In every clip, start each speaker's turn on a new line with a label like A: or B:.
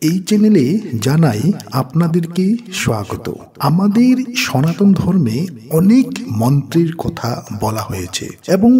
A: এই চ্যানেলে জানাই আপনাদেরকে স্বাগত। আমাদের সনাতন ধর্মে অনেক মন্ত্রের কথা বলা হয়েছে এবং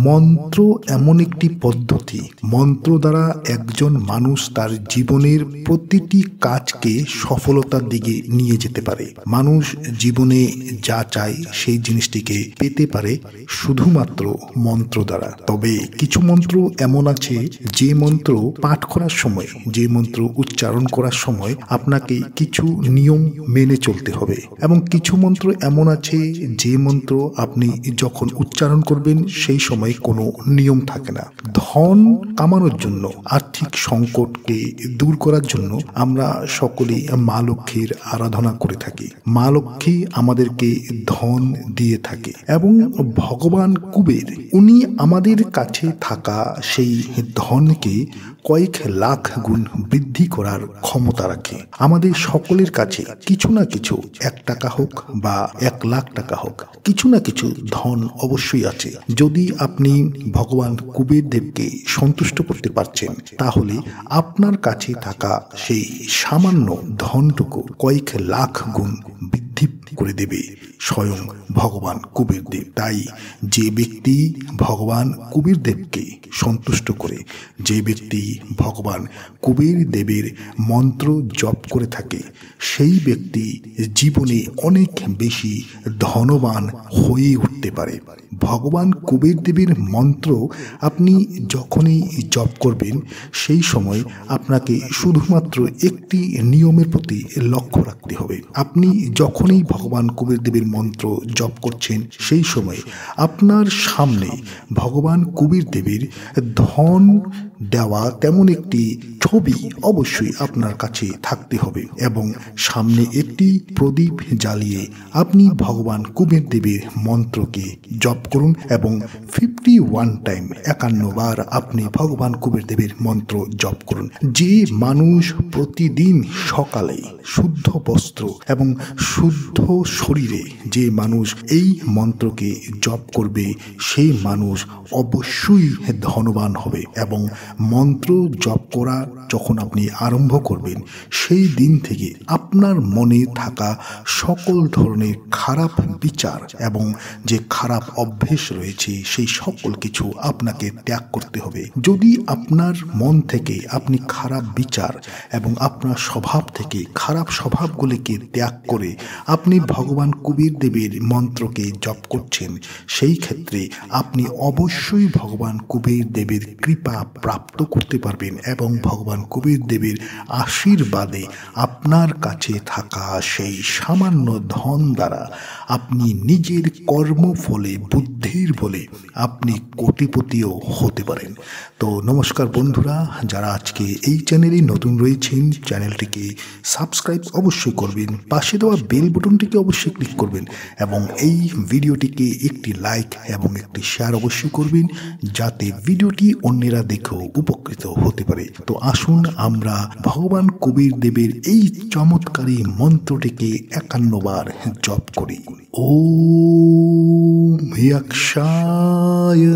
A: মন্ত্র এমন একটি পদ্ধতি, মন্ত্র দ্বারা একজন মানুষ তার জীবনের প্রতিটি কাজকে সফলতার দিকে নিয়ে যেতে পারে। মানুষ জীবনে যা চায় সেই জিনিসটিকে পেতে পারে শুধুমাত্র মন্ত্র দ্বারা। তবে কিছু মন্ত্র এমন আছে যে মন্ত্র পাঠ করার সময়, যে মন্ত্র উচ্চারণ করার সময় আপনাকে কিছু নিয়ম মেনে চলতে হবে এবং কিছু মন্ত্র এমন আছে যে মন্ত্র আপনি যখন উচ্চারণ করবেন সেই সময় কোনো নিয়ম থাকে না। ধন কামানোর জন্য, আর্থিক সংকটকে দূর করার জন্য আমরা সকলেই মা লক্ষ্মীর আরাধনা করে থাকি। মা লক্ষ্মী আমাদেরকে ধন দিয়ে থাকে এবং ভগবান কুবের উনি আমাদের কাছে থাকা সেই ধনকে কয়েক লাখ গুণ বৃদ্ধি করার ক্ষমতা রাখে। আমাদের সকলের কাছে কিছু না কিছু, 1 টাকা হোক বা 1 লাখ টাকা হোক, কিছু না কিছু ধন অবশ্যই আছে। যদি আপনি ভগবান কুবের দেবকে সন্তুষ্ট করতে পারছেন তাহলে আপনার কাছে থাকা সেই সামান্য ধনটুকু কয়েক লাখ গুণ বৃদ্ধি করে দেবে স্বয়ং ভগবান কুবের দেব। তাই যে ব্যক্তি ভগবান কুবের দেবকে সন্তুষ্ট করে, যে ব্যক্তি ভগবান কুবের দেবের মন্ত্র জপ করে থাকে, সেই ব্যক্তি জীবনে অনেক বেশি ধনবান হয়ে উঠতে পারে। ভগবান কুবের দেবের মন্ত্র আপনি যখনই জপ করবেন সেই সময় আপনাকে শুধুমাত্র একটি নিয়মের প্রতি লক্ষ্য রাখতে হবে। আপনি যখনই ভগবান কুবের দেবের মন্ত্র জপ করছেন সেই সময় আপনার সামনে ভগবান কুবের দেবের ধন দেওয়া তেমন একটি ছবি অবশ্যই আপনার কাছে থাকতে হবে এবং সামনে একটি প্রদীপ জ্বালিয়ে আপনি ভগবান কুবের দেবের মন্ত্রকে জপ করুন এবং 51 টাইম, 51 বার আপনি ভগবান কুবের দেবের মন্ত্র জপ করুন। যে মানুষ প্রতিদিন সকালে শুদ্ধ বস্ত্র এবং শুদ্ধ শরীরে যে মানুষ এই মন্ত্রকে জপ করবে সেই মানুষ অবশ্যই ধনবান হবে এবং মন্ত্র জপ করা যখন আপনি আরম্ভ করবেন সেই দিন থেকে আপনার মনে থাকা সকল ধরনের খারাপ বিচার এবং যে খারাপ অভ্যেস রয়েছে সেই সকল কিছু আপনাকে ত্যাগ করতে হবে। যদি আপনার মন থেকে আপনি খারাপ বিচার এবং আপনার স্বভাব থেকে খারাপ স্বভাবগুলিকে ত্যাগ করে আপনি ভগবান কুবের দেবের মন্ত্রকে জপ করছেন, সেই ক্ষেত্রে আপনি অবশ্যই ভগবান কুবের দেবের কৃপা প্রাপ্ত করতে পারবেন এবং ভগবান কুবের দেবের আশীর্বাদে আপনার কাছে থাকা সেই সামান্য ধন দ্বারা আপনি নিজের কর্মফলে, বুদ্ধির বলে আপনি কোটিপতিও হতে পারেন। তো নমস্কার বন্ধুরা, যারা আজকে এই চ্যানেলে নতুন রয়েছেন চ্যানেলটিকে সাবস্ক্রাইব অবশ্যই করবেন, পাশে দেওয়া বেল বাটনটিকে অবশ্যই ক্লিক করবেন এবং এই ভিডিওটিকে একটি লাইক এবং একটি শেয়ার অবশ্যই করবেন যাতে ভিডিওটি অন্যেরা দেখেও উপকৃত হতে পারে। তো আসুন আমরা ভগবান কুবের দেবের এই চমৎকারী মন্ত্রটিকে 51 বার জপ করি। ওম যক্ষায়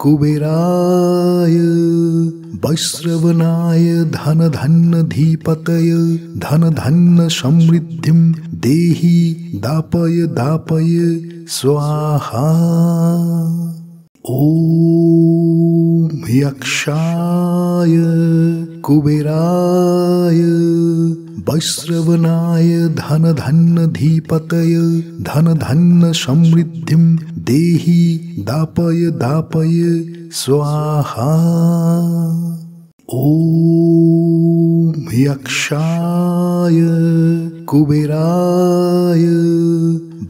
A: কুবেরায় বৈশ্রবণায় ধন ধন্য ধীপতয় ধন ধন্য সমৃদ্ধিম দেহি দাপয় দাপয় স্বাহা। ওম যক্ষায় কুবেরায় বৈশ্রবণায় ধন ধন্য ধীপতয় ধন ধন্য সমৃদ্ধিম দেহি দাপয় দাপয় স্বাহা। ওম যক্ষায় কুবেরায়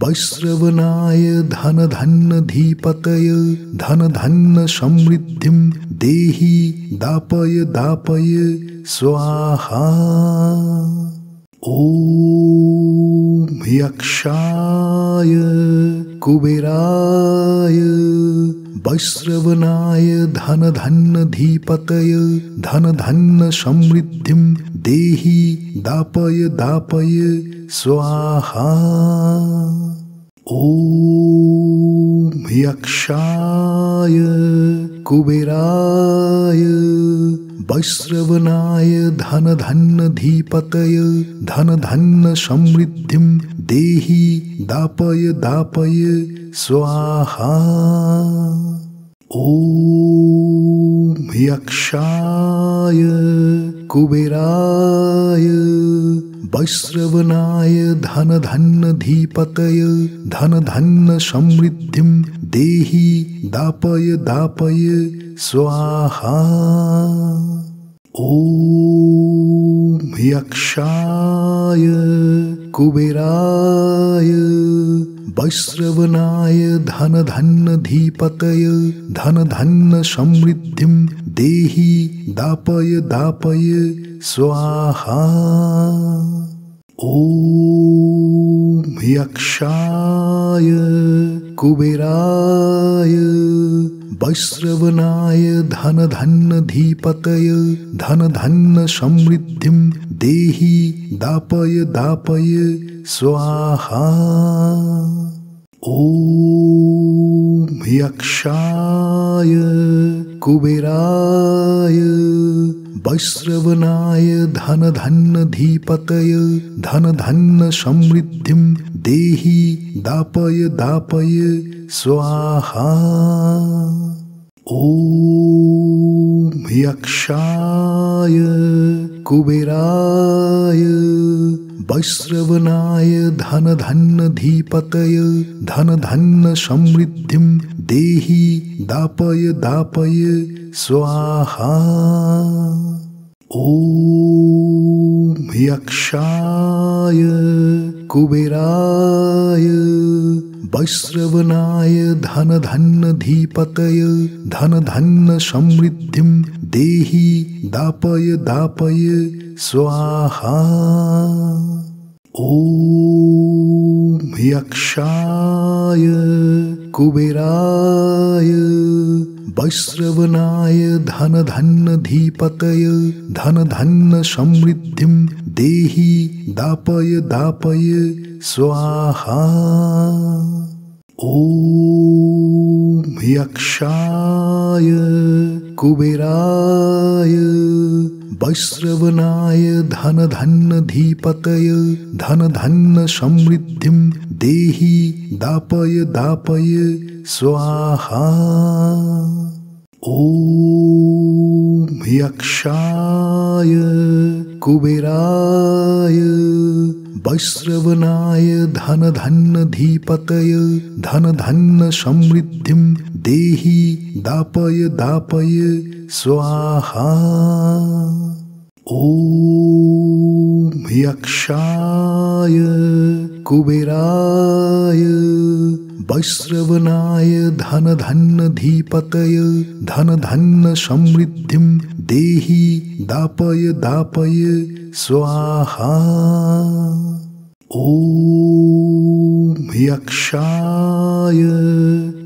A: বৈশ্রবণায় ধন ধন্য ধীপতয় ধন ধন্য সমৃদ্ধিম দেহি দাপয় দাপয় স্বাহা। ওম যক্ষায় কুবেরায় বৈশ্রবণায় ধন ধন্য ধীপতয় ধন ধন্য সমৃদ্ধিম দেহি দাপয় দাপয় স্বাহা। ওম যক্ষায় কুবেরায় वैश्रवणाय धन धन्न धीपतय धन धन्न समृद्धिं देहि दापय दापय स्वाहा। ॐ यक्षाय कुबेराय वैश्रवणाय धन धन्न धीपतय धन धन्न समृद्धिं देहि दापय दापय स्वाहा। ॐ यक्षाय कुबेराय वैश्रवणाय धन धन्न धीपतय धन धन्न समृद्धिं देहि दापय दापय स्वाहा। ॐ यक्षाय कुबेराय वैश्रवणाय धन धन्न धीपतय धन धन्न समृद्धिं देहि दापय दापय स्वाहा। ॐ यक्षाय कुबेराय वैश्रवणाय धन धन्न धीपतय धन धन्न समृद्धिं देहि दापय दापय स्वाहा। ॐ यक्षाय कुबेराय वैश्रवणाय धन धन्न धीपतय धन धन्न समृद्धिं देहि दापय दापय स्वाहा। ॐ यक्षाय कुबेराय वैश्रवणाय धन धन्न धीपतय धन धन्न समृद्धिं देहि दापय दापय स्वाहा। ॐ यक्षाय कुबेराय वैश्रवणाय धन धन्न धीपतय धन धन्न समृद्धिं देहि दापय दापय स्वाहा। ॐ यक्षाय कुबेराय वैश्रवणाय धन धन्न धीपतय धन धन्न समृद्धिं देहि दापय दापय स्वाहा। ॐ यक्षाय कुबेराय वैश्रवणाय धन धन्न धीपतय धन धन्न समृद्धिं देहि दापय दापय स्वाहा। ॐ यक्षाय कुबेराय वैश्रवणाय धन धन्न धीपतय धन धन्न समृद्धिं देहि दापय दापय स्वाहा। ॐ यक्षाय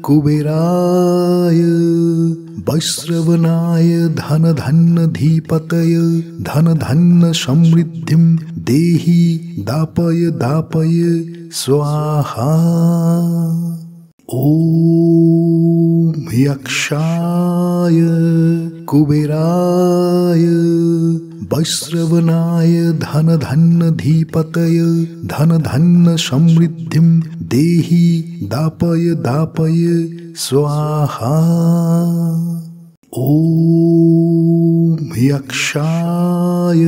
A: कुबेराय वैश्रवणाय धन धन्न धीपतय धन धन्न समृद्धिं देहि दापय दापय स्वाहा। ॐ यक्षाय कुबेराय वैश्रवणाय धन धन्न धीपतय धन धन्न समृद्धिं देहि दापय दापय स्वाहा। ॐ यक्षाय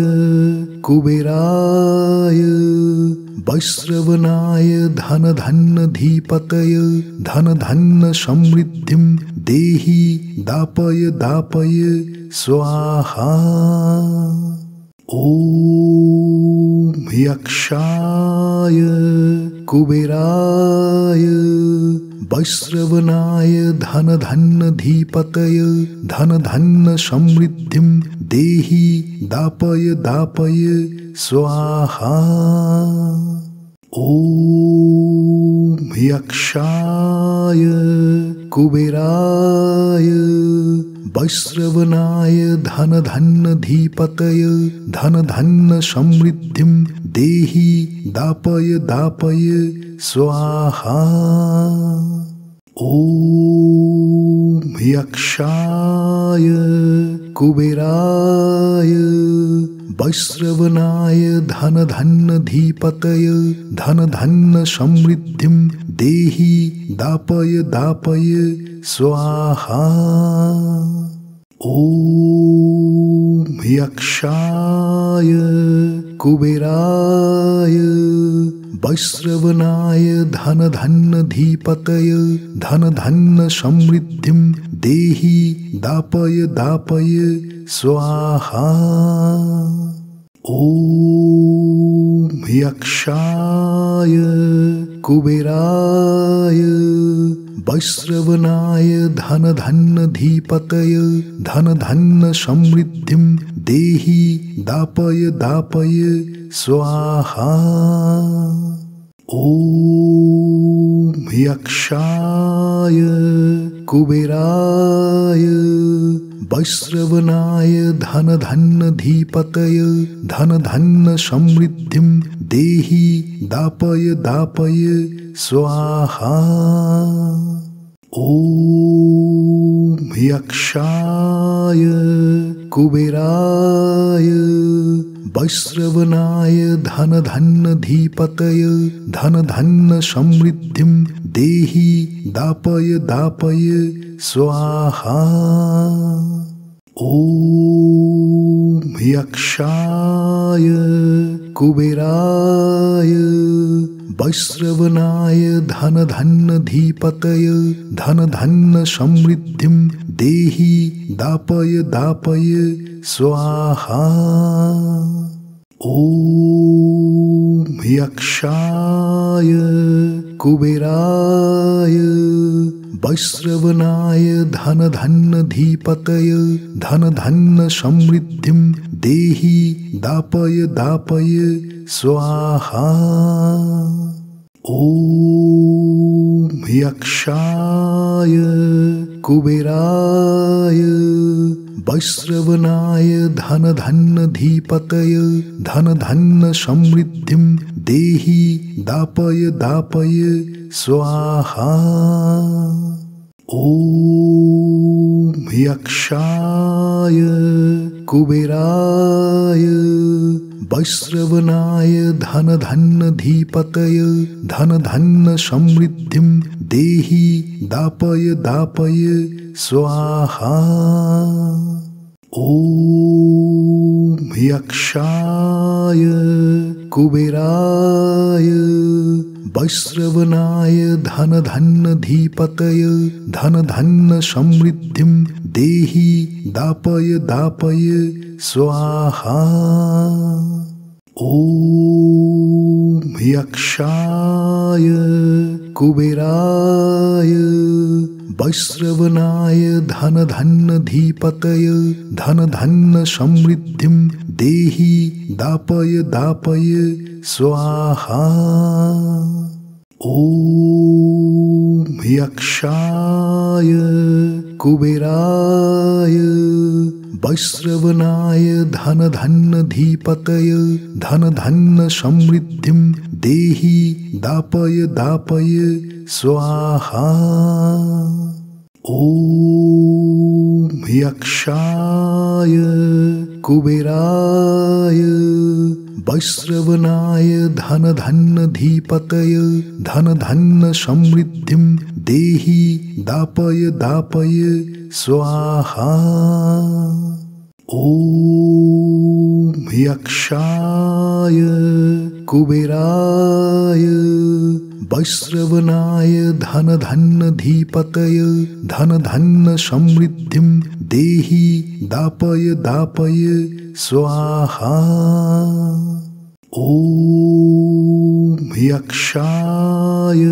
A: कुबेराय वैश्रवणाय धन धन्न धीपतय धन धन्न समृद्धिं देहि दापय दापय स्वाहा। ॐ यक्षाय कुबेराय वैश्रवणाय धन धन्न धीपतय धन धन्न समृद्धिं देहि दापय दापय स्वाहा। ॐ यक्षाय कुबेराय वैश्रवणाय धन धन्न धीपतय धन धन्न समृद्धिं देहि दापय दापय स्वाहा। ॐ यक्षाय कुबेराय वैश्रवणाय धनधन्यधिपतये धनधन्य समृद्धिं देहि दापय दापय स्वाहा। ॐ यक्षाय कुबेराय वैश्रवणाय धनधन्यधिपतये धनधन्य समृद्धिं देहि दापय दापय स्वाहा। ॐ यक्षाय कुबेराय वैश्रवणाय धनधन्यधिपतये धनधन्य समृद्धिं देहि दापय दापय स्वाहा। ॐ यक्षाय कुबेराय वैश्रवणाय धनधन्यधिपतये धनधन्य समृद्धिं देहि दापय दापय स्वाहा। ॐ यक्षाय कुबेराय वैश्रवणाय धनधन्यधिपतये धनधन्य समृद्धिं देहि दापय दापय स्वाहा। ॐ यक्षाय कुबेराय वैश्रवणाय धनधन्यधिपतये धनधन्य समृद्धिं देहि दापय दापय स्वाहा। ॐ यक्षाय कुबेराय वैश्रवणाय धनधन्यधिपतये धनधन्य समृद्धिं देहि दापय दापय स्वाहा। ॐ यक्षाय कुबेराय वैश्रवणाय धनधन्यधिपतये धनधन्य समृद्धिं देहि दापय दापय स्वाहा। ॐ यक्षाय कुबेराय वैश्रवणाय धनधन्यधिपतये धनधन्य समृद्धिं देहि दापय दापय स्वाहा। ॐ यक्षाय कुबेराय वैश्रवणाय धनधन्यधिपतये धनधन्य समृद्धिं देहि दापय दापय स्वाहा। ॐ यक्षाय कुबेराय वैश्रवणाय धनधन्यधिपतये धनधन्य समृद्धिं देहि दापय दापय स्वाहा। ॐ यक्षाय कुबेराय वैश्रवणाय धनधन्यधिपतये धनधन्य समृद्धिं देहि दापय दापय स्वाहा। ॐ यक्षाय कुबेराय वैश्रवणाय धनधन्यधिपतये धनधन्य समृद्धिं देहि दापय दापय स्वाहा। ॐ यक्षाय कुबेराय वैश्रवणाय धनधन्यधिपतये धनधन्य समृद्धिं देहि दापय दापय स्वाहा। ॐ यक्षाय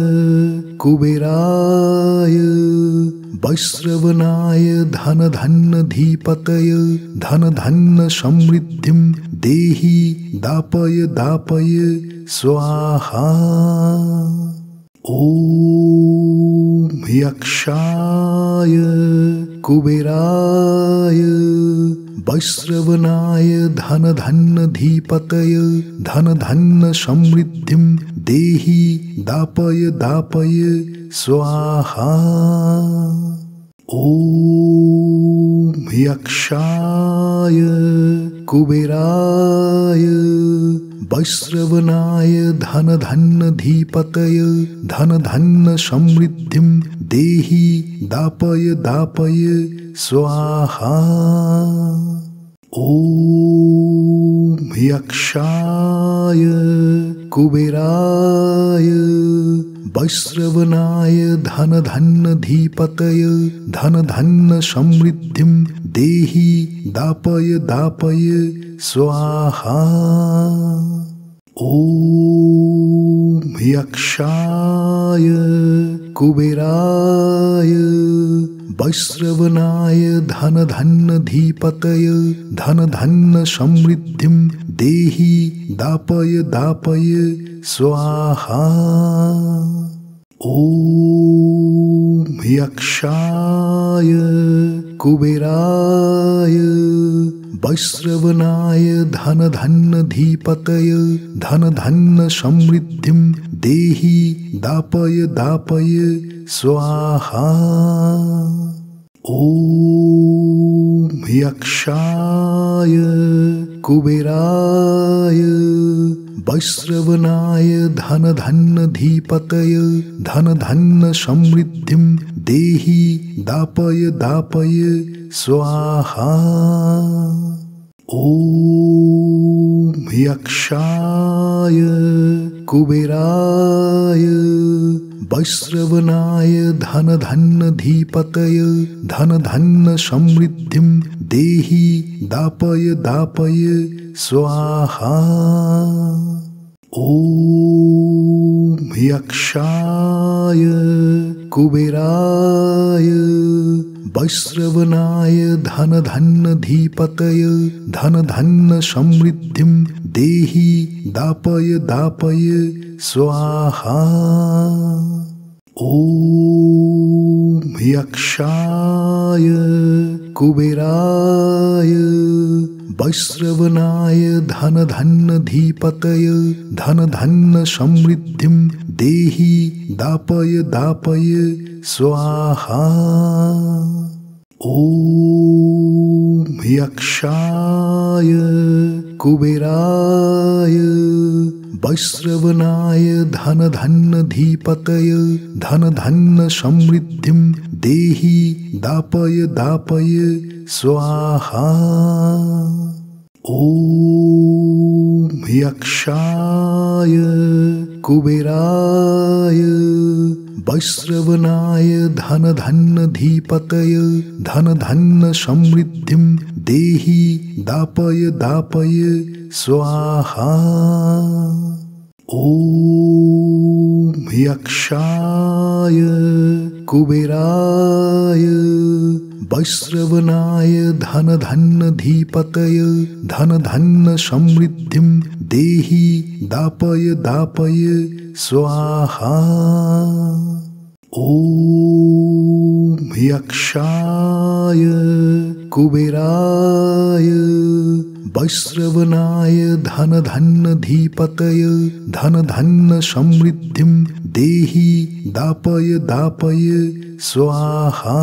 A: कुबेराय वैश्रवणाय धनधन्यधिपतये धनधन्य समृद्धिं देहि दापय दापय स्वाहा। ॐ यक्षाय कुबेराय वैश्रवणाय धनधन्यधिपतये धनधन्य समृद्धिं देहि दापय दापय स्वाहा। ॐ यक्षाय कुबेराय वैश्रवणाय धन धन्न धीपतय धन धन्न समृद्धिं देहि दापय दापय स्वाहा। ॐ यक्षाय कुबेराय वैश्रवणाय धन धन्न धीपतय धन धन्न समृद्धिं देहि दापय दापय स्वाहा। ॐ यक्षाय कुबेराय वैश्रवणाय धन धन्न धीपतय धन धन्न समृद्धिं देहि दापय दापय स्वाहा। ॐ यक्षाय कुबेराय वैश्रवणाय धन धन्न धीपतय धन धन्न समृद्धिं देहि दापय दापय स्वाहा। ॐ यक्षाय कुबेराय वैश्रवणाय धन धन्न धीपतय धन धन्न समृद्धिं देहि दापय दापय स्वाहा। ॐ यक्षाय कुबेराय वैश्रवणाय धन धन्न धीपतय धन धन्न समृद्धिं देहि दापय दापय स्वाहा। ॐ यक्षाय कुबेराय वैश्रवणाय धन धन्न धीपतय धन धन्न समृद्धिं देहि दापय दापय स्वाहा। ॐ यक्षाय कुबेराय वैश्रवणाय धन धन्न धीपतय धन धन्न समृद्धिं देहि दापय दापय स्वाहा। ॐ यक्षाय कुबेराय वैश्रवणाय धन धन्न धीपतय धन धन्न समृद्धिं देहि दापय दापय स्वाहा। ॐ यक्षाय कुबेराय वैश्रवणाय धन धन्न धीपतय धन धन्न समृद्धिं देहि दापय दापय स्वाहा। ॐ यक्षाय कुबेराय वैश्रवणाय धन धन्न धीपतय धन धन्न समृद्धिं देहि दापय दापय स्वाहा। ॐ यक्षाय कुबेराय वैश्रवणाय धन धन्न धीपतय धन धन्न समृद्धिं देहि दापय दापय स्वाहा।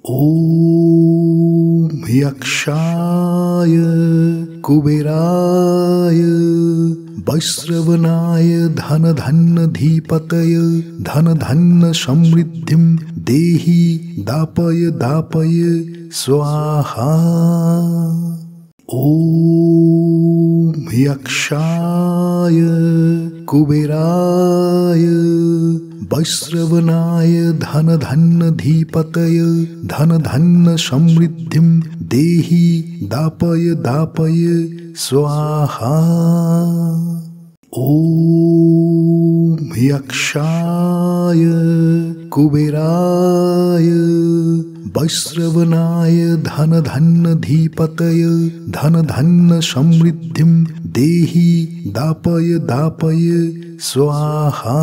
A: ॐ यक्षाय कुबेराय वैश्रवणाय धन धन्न धीपतय धन धन्न समृद्धिं देहि दापय दापय स्वाहा। ॐ यक्षाय कुबेराय वैश्रवणाय धन धन्न धीपतय धन धन्न समृद्धिं देहि दापय दापय स्वाहा। ॐ यक्षाय कुबेराय वैश्रवणाय धन धन्न धीपतय धन धन्न समृद्धिं देहि दापय दापय स्वाहा।